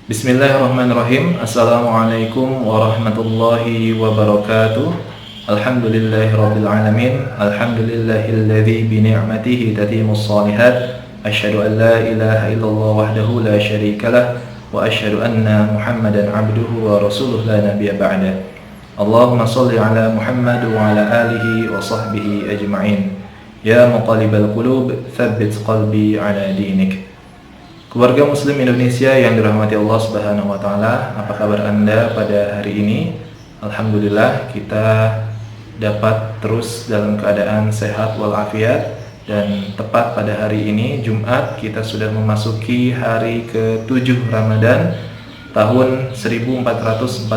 Bismillahirrahmanirrahim. Assalamualaikum warahmatullahi wabarakatuh. Alhamdulillahirabbil alamin. Alhamdulillahilladzi bi ni'matihi tatimmus shalihat. Asyhadu an la ilaha illallah wahdahu la syarikalah wa asyhadu anna Muhammadan abduhu wa rasuluhu la nabiyya ba'da. Allahumma shalli ala Muhammad wa ala alihi wa sahbihi ajma'in. Ya muqallibal qulub, tsabbit qalbi ala dinik. Keluarga Muslim Indonesia yang dirahmati Allah Subhanahu wa taala, apa kabar Anda pada hari ini? Alhamdulillah kita dapat terus dalam keadaan sehat walafiat, dan tepat pada hari ini Jumat kita sudah memasuki hari ke-7 Ramadan tahun 1441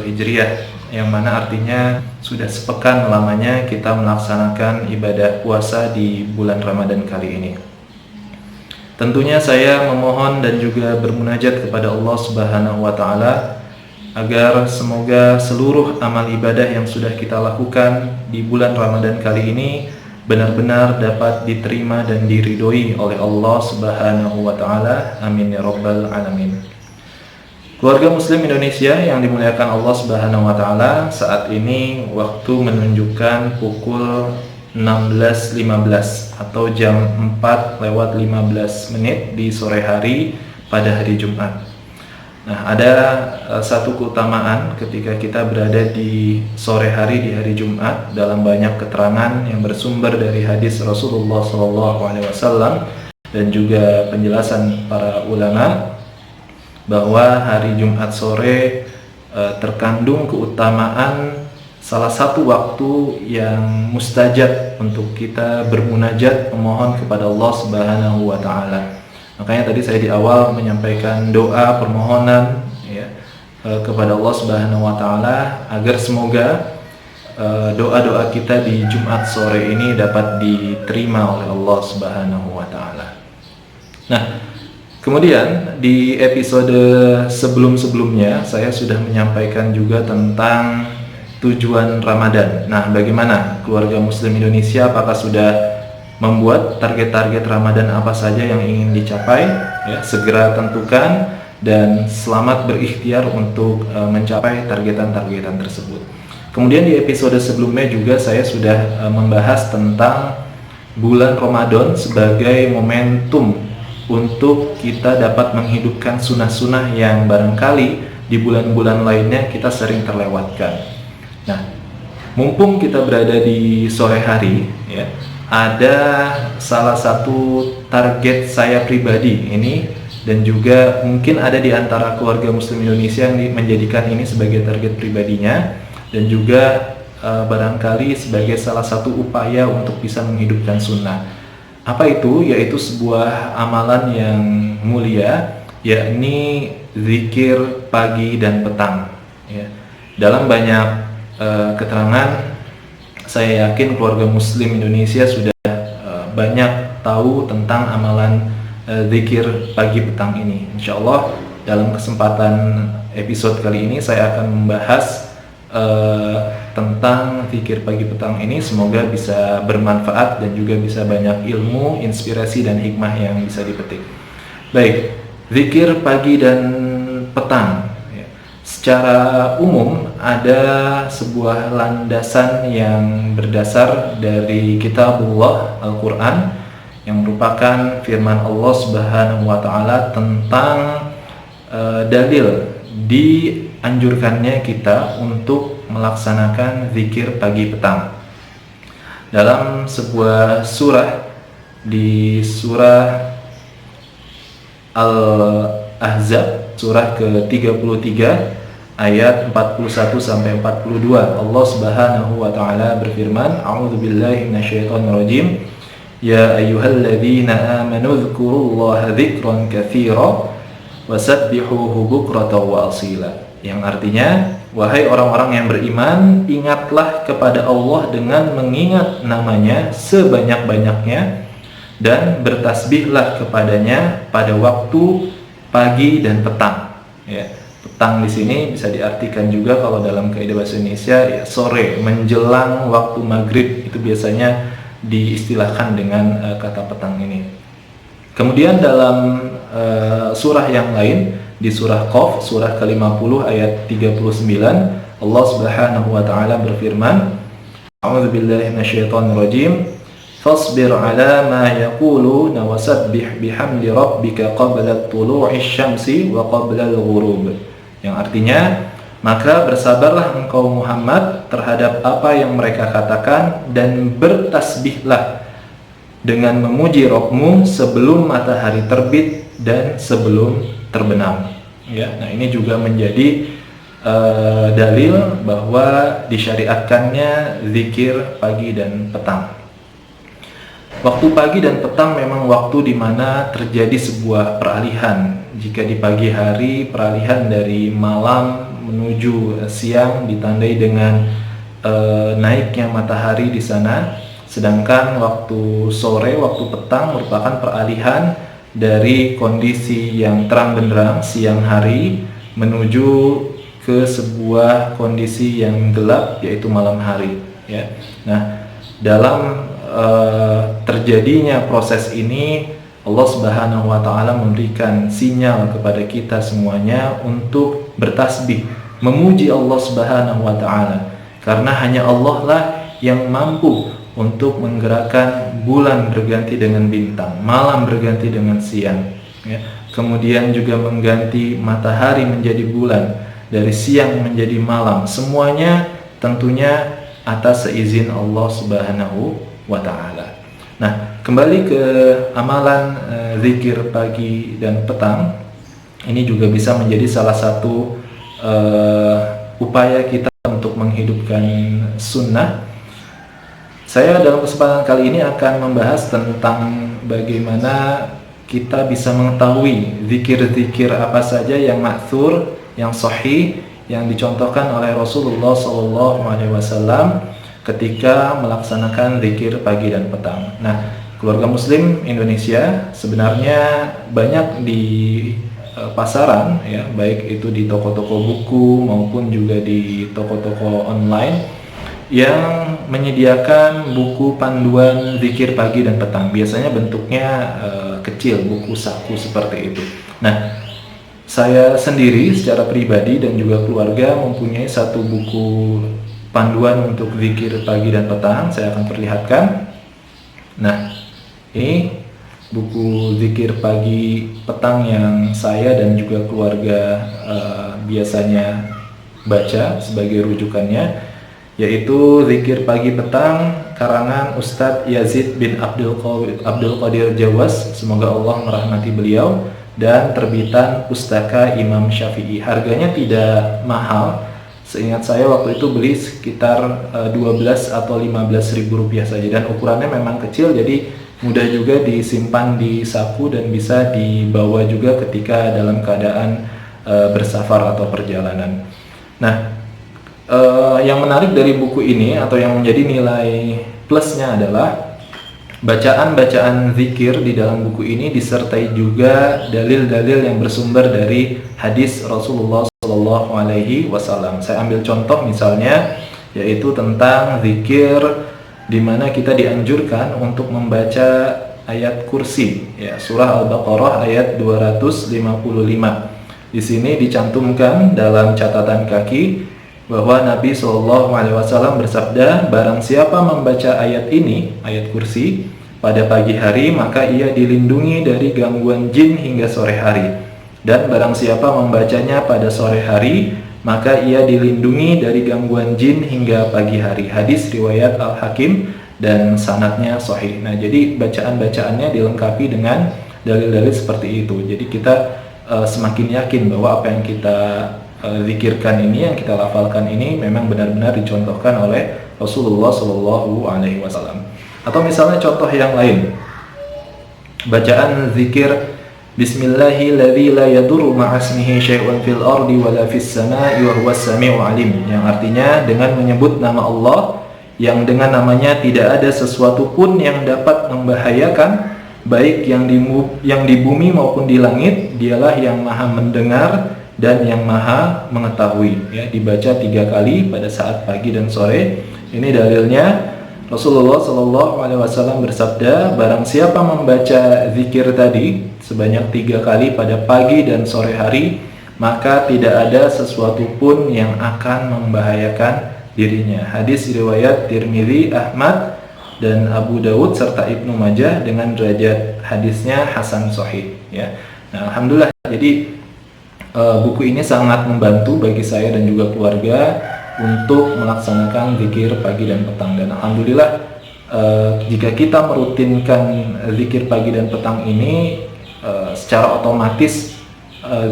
Hijriah, yang mana artinya sudah sepekan lamanya kita melaksanakan ibadah puasa di bulan Ramadan kali ini. Tentunya saya memohon dan juga bermunajat kepada Allah Subhanahu wa taala agar semoga seluruh amal ibadah yang sudah kita lakukan di bulan Ramadan kali ini benar-benar dapat diterima dan diridhoi oleh Allah Subhanahu wa taala. Amin ya rabbal alamin. Keluarga Muslim Indonesia yang dimuliakan Allah Subhanahu wa taala, saat ini waktu menunjukkan pukul 16.15 atau jam 4:15 di sore hari pada hari Jumat. Nah, ada satu keutamaan ketika kita berada di sore hari di hari Jumat dalam banyak keterangan yang bersumber dari hadis Rasulullah SAW dan juga penjelasan para ulama bahwa hari Jumat sore terkandung keutamaan salah satu waktu yang mustajab untuk kita bermunajat memohon kepada Allah Subhanahu wa taala. Makanya tadi saya di awal menyampaikan doa permohonan kepada Allah Subhanahu wa taala agar semoga doa-doa kita di Jumat sore ini dapat diterima oleh Allah Subhanahu wa taala. Nah, kemudian di episode sebelum-sebelumnya saya sudah menyampaikan juga tentang tujuan Ramadan. Nah, bagaimana keluarga Muslim Indonesia, apakah sudah membuat target-target Ramadan apa saja yang ingin dicapai? Ya, segera tentukan dan selamat berikhtiar untuk mencapai targetan-targetan tersebut. Kemudian di episode sebelumnya juga saya sudah membahas tentang bulan Ramadan sebagai momentum untuk kita dapat menghidupkan sunnah-sunnah yang barangkali di bulan-bulan lainnya kita sering terlewatkan. Nah, mumpung kita berada di sore hari, ya, ada salah satu target saya pribadi ini, dan juga mungkin ada di antara keluarga Muslim Indonesia yang menjadikan ini sebagai target pribadinya, dan juga barangkali sebagai salah satu upaya untuk bisa menghidupkan sunnah. Apa itu? Yaitu sebuah amalan yang mulia, yakni zikir pagi dan petang. Ya. Dalam banyak keterangan, saya yakin keluarga Muslim Indonesia sudah banyak tahu tentang amalan zikir pagi petang ini. Insya Allah dalam kesempatan episode kali ini saya akan membahas tentang zikir pagi petang ini. Semoga bisa bermanfaat dan juga bisa banyak ilmu, inspirasi dan hikmah yang bisa dipetik. Baik, zikir pagi dan petang. Secara umum ada sebuah landasan yang berdasar dari kitabullah Al-Quran yang merupakan firman Allah Subhanahu wa taala tentang dalil dianjurkannya kita untuk melaksanakan zikir pagi petang. Dalam sebuah surah, di surah Al-Ahzab surah ke-33 ayat 41 sampai 42, Allah Subhanahu wa taala berfirman, A'udzubillahi minasyaitonirrajim. Ya ayyuhalladzina amanu dzkurullaha dzikran katsira wasabbihuhu bukratan wa asila. Yang artinya, wahai orang-orang yang beriman, ingatlah kepada Allah dengan mengingat namanya sebanyak-banyaknya dan bertasbihlah kepadanya pada waktu pagi dan petang. Ya, petang di sini bisa diartikan juga kalau dalam kaidah bahasa Indonesia ya sore menjelang waktu maghrib, itu biasanya diistilahkan dengan kata petang ini. Kemudian dalam surah yang lain di surah Qaf, surah ke-50 ayat 39, Allah Subhanahu wa taala berfirman, A'udzubillahi minasyaitonirrajim. Fasbir 'ala ma yaquluna wasabbih bihamdi rabbika qabla tulu'i syamsi wa qabla al-ghurub. Yang artinya, maka bersabarlah engkau Muhammad terhadap apa yang mereka katakan dan bertasbihlah dengan memuji Rabbmu sebelum matahari terbit dan sebelum terbenam. Ya, nah ini juga menjadi dalil bahwa disyariatkannya zikir pagi dan petang. Waktu pagi dan petang memang waktu di mana terjadi sebuah peralihan. Jika di pagi hari, peralihan dari malam menuju siang ditandai dengan naiknya matahari di sana. Sedangkan waktu sore, waktu petang merupakan peralihan dari kondisi yang terang benderang siang hari menuju ke sebuah kondisi yang gelap, yaitu malam hari. Ya. Nah, dalam terjadinya proses ini, Allah Subhanahu wa taala memberikan sinyal kepada kita semuanya untuk bertasbih, memuji Allah Subhanahu wa taala, karena hanya Allah lah yang mampu untuk menggerakkan bulan berganti dengan bintang, malam berganti dengan siang, ya. Kemudian juga mengganti matahari menjadi bulan, dari siang menjadi malam. Semuanya tentunya atas seizin Allah Subhanahu wa ta'ala. Nah, kembali ke amalan zikir pagi dan petang. Ini juga bisa menjadi salah satu upaya kita untuk menghidupkan sunnah. Saya dalam kesempatan kali ini akan membahas tentang bagaimana kita bisa mengetahui zikir-zikir apa saja yang ma'thur, yang sahih, yang dicontohkan oleh Rasulullah SAW ketika melaksanakan zikir pagi dan petang. Nah, keluarga muslim Indonesia sebenarnya banyak di pasaran, ya, baik itu di toko-toko buku maupun juga di toko-toko online yang menyediakan buku panduan zikir pagi dan petang. Biasanya bentuknya kecil, buku saku seperti itu. Nah, saya sendiri secara pribadi dan juga keluarga mempunyai satu buku panduan untuk zikir pagi dan petang. Saya akan perlihatkan. Nah, ini buku zikir pagi petang yang saya dan juga keluarga biasanya baca sebagai rujukannya, yaitu Zikir Pagi Petang karangan Ustadz Yazid bin Abdul Qadir Jawas, semoga Allah merahmati beliau, dan terbitan Pustaka Imam Syafi'i. Harganya tidak mahal. Seingat saya waktu itu beli sekitar 12 atau 15 ribu rupiah saja, dan ukurannya memang kecil, jadi mudah juga disimpan di saku dan bisa dibawa juga ketika dalam keadaan bersafar atau perjalanan. Nah, yang menarik dari buku ini atau yang menjadi nilai plusnya adalah bacaan-bacaan zikir di dalam buku ini disertai juga dalil-dalil yang bersumber dari hadis Rasulullah SAW. Saya ambil contoh misalnya, yaitu tentang zikir di mana kita dianjurkan untuk membaca ayat kursi, ya, surah Al-Baqarah ayat 255. Di sini dicantumkan dalam catatan kaki bahwa Nabi SAW bersabda, barang siapa membaca ayat ini, ayat kursi, pada pagi hari, maka ia dilindungi dari gangguan jin hingga sore hari. Dan barang siapa membacanya pada sore hari, maka ia dilindungi dari gangguan jin hingga pagi hari. Hadis riwayat Al-Hakim dan sanadnya sahih. Nah, jadi bacaan-bacaannya dilengkapi dengan dalil-dalil seperti itu. Jadi kita semakin yakin bahwa apa yang kita zikirkan ini, yang kita lafalkan ini memang benar-benar dicontohkan oleh Rasulullah SAW. Atau misalnya contoh yang lain, bacaan zikir Bismillahilladzi la yadurru ma'asmihi syai'un fil ardi wala fis sama'i wa huwas sami'ul alim, yang artinya dengan menyebut nama Allah yang dengan namanya tidak ada sesuatu pun yang dapat membahayakan baik yang di bumi maupun di langit, dialah yang maha mendengar dan yang maha mengetahui. Ya, dibaca 3 kali pada saat pagi dan sore. Ini dalilnya. Rasulullah SAW bersabda, barang siapa membaca zikir tadi sebanyak 3 kali pada pagi dan sore hari, maka tidak ada sesuatu pun yang akan membahayakan dirinya. Hadis riwayat Tirmidzi, Ahmad, dan Abu Dawud serta Ibnu Majah dengan derajat hadisnya hasan sahih ya. Nah, alhamdulillah, jadi buku ini sangat membantu bagi saya dan juga keluarga untuk melaksanakan zikir pagi dan petang, dan alhamdulillah jika kita merutinkan zikir pagi dan petang ini secara otomatis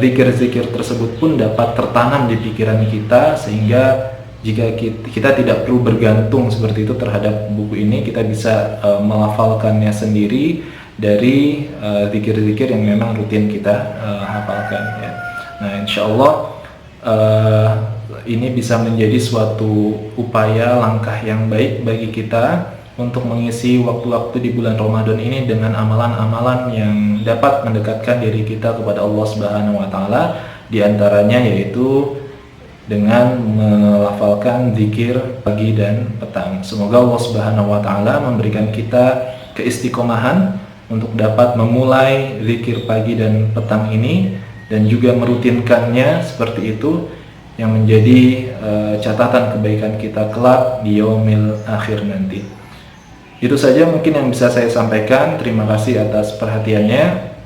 zikir-zikir tersebut pun dapat tertanam di pikiran kita, sehingga jika kita tidak perlu bergantung seperti itu terhadap buku ini, kita bisa melafalkannya sendiri dari zikir-zikir yang memang rutin kita hafalkan ya. Nah, insya Allah ini bisa menjadi suatu upaya langkah yang baik bagi kita untuk mengisi waktu-waktu di bulan Ramadan ini dengan amalan-amalan yang dapat mendekatkan diri kita kepada Allah Subhanahu wa taala, di antaranya yaitu dengan melafalkan zikir pagi dan petang. Semoga Allah Subhanahu wa taala memberikan kita keistiqomahan untuk dapat memulai zikir pagi dan petang ini dan juga merutinkannya seperti itu, yang menjadi catatan kebaikan kita kelak di yaumil akhir nanti. Itu saja mungkin yang bisa saya sampaikan. Terima kasih atas perhatiannya.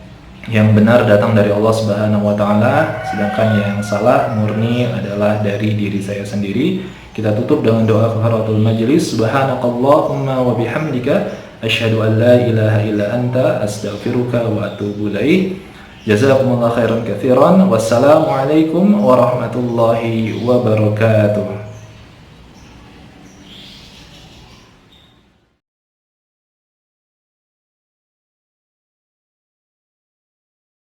Yang benar datang dari Allah Subhanahu wa taala, sedangkan yang salah murni adalah dari diri saya sendiri. Kita tutup dengan doa kafaratul majlis. Subhanakallahumma wa bihamdika asyhadu an la ilaha illa anta astaghfiruka wa atubu ilaik. Jazakumullahu khairan katsiran. Wassalamualaikum warahmatullahi wabarakatuh.